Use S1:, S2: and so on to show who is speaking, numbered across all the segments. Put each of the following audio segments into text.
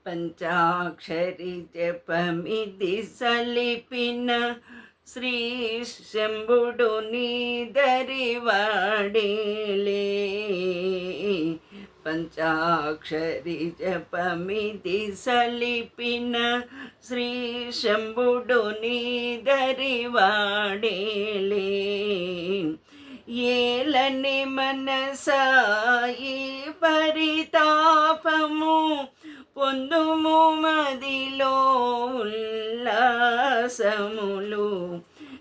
S1: పంచాక్షరి జపమిది సలిపిన శ్రీ శంభుడు నీదరివాడేలే. పంచాక్షరి జపమిది సలిపిన శ్రీ శంభుడు నీదరివాడేలే. ఏలని మనసాయి పరితాపము పొందుము మదిలో ఉల్లాసములు.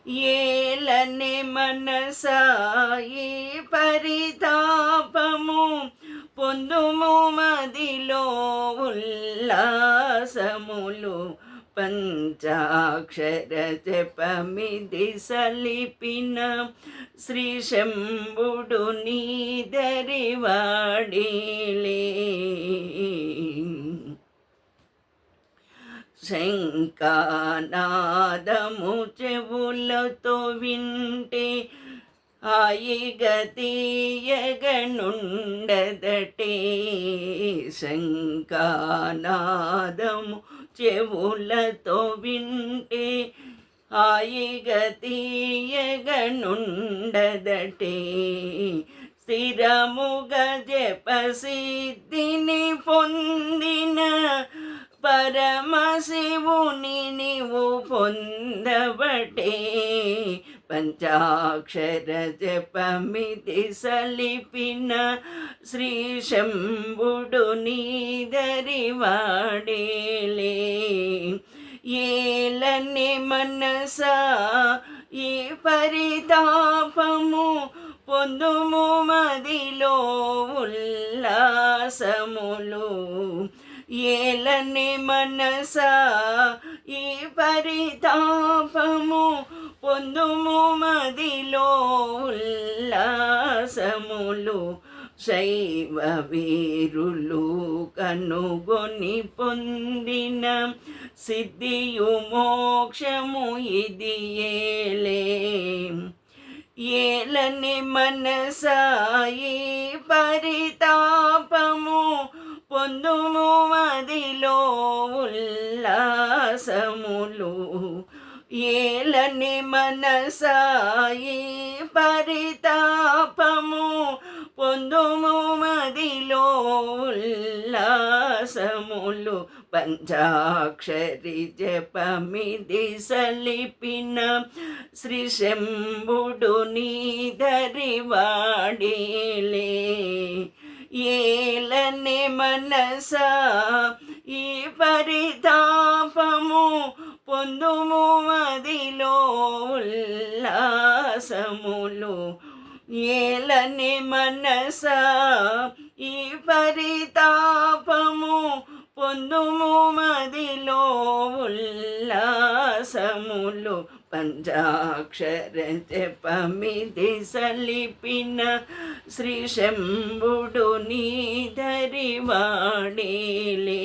S1: ఏలని మనసాయి పరితాపము పొందుము మదిలో ఉల్లాసములు. పంచాక్షర జపమిది సలిపిన శ్రీ శంభుడు నీదరివాడేలే. శంఖనాదము చెవులతో వింటే హాయిగతీయగనుండదటే. శంఖనాదము చెవులతో వింటే హాయిగతీయగనుండదటే. స్థిరముగా జపసిద్ధిని పొందిన పరమశివుని నీవు పొందబటే. పంచాక్షర జపమిది సలిపిన శ్రీ శంభుడు నీదరివాడేలే. ఏలని మనసా ఈ పరితాపము పొందుము మదిలో ఉల్లాసములు. ఏలని మనసా ఈ పరితాపము పొందుము మదిలో ఉల్లాసములు. శైవ వీరులు కనుగొని పొందిన సిద్ధియు మోక్షము ఇది ఏలే. ఏలని మనసాయి పరితాపము పొందుము మదిలో ఉల్లాసములు. ఏలని మనసాయి పరితాపము పొందుము మదిలో ఉల్లాసములు. పంచాక్షరి జపమిది సలిపిన శ్రీ శంభుడు నీదరివాడేలే. ఏలని మనసా ఈ పరితాపము పొందుము మదిలో ఉల్లాసములు. ఏలని మనసా ఈ పరితాపము పొందుము మదిలో ఉల్లాసములు. పంచాక్షర జపమిది సలిపిన శ్రీ శంభుడు నీదరివాడేలే.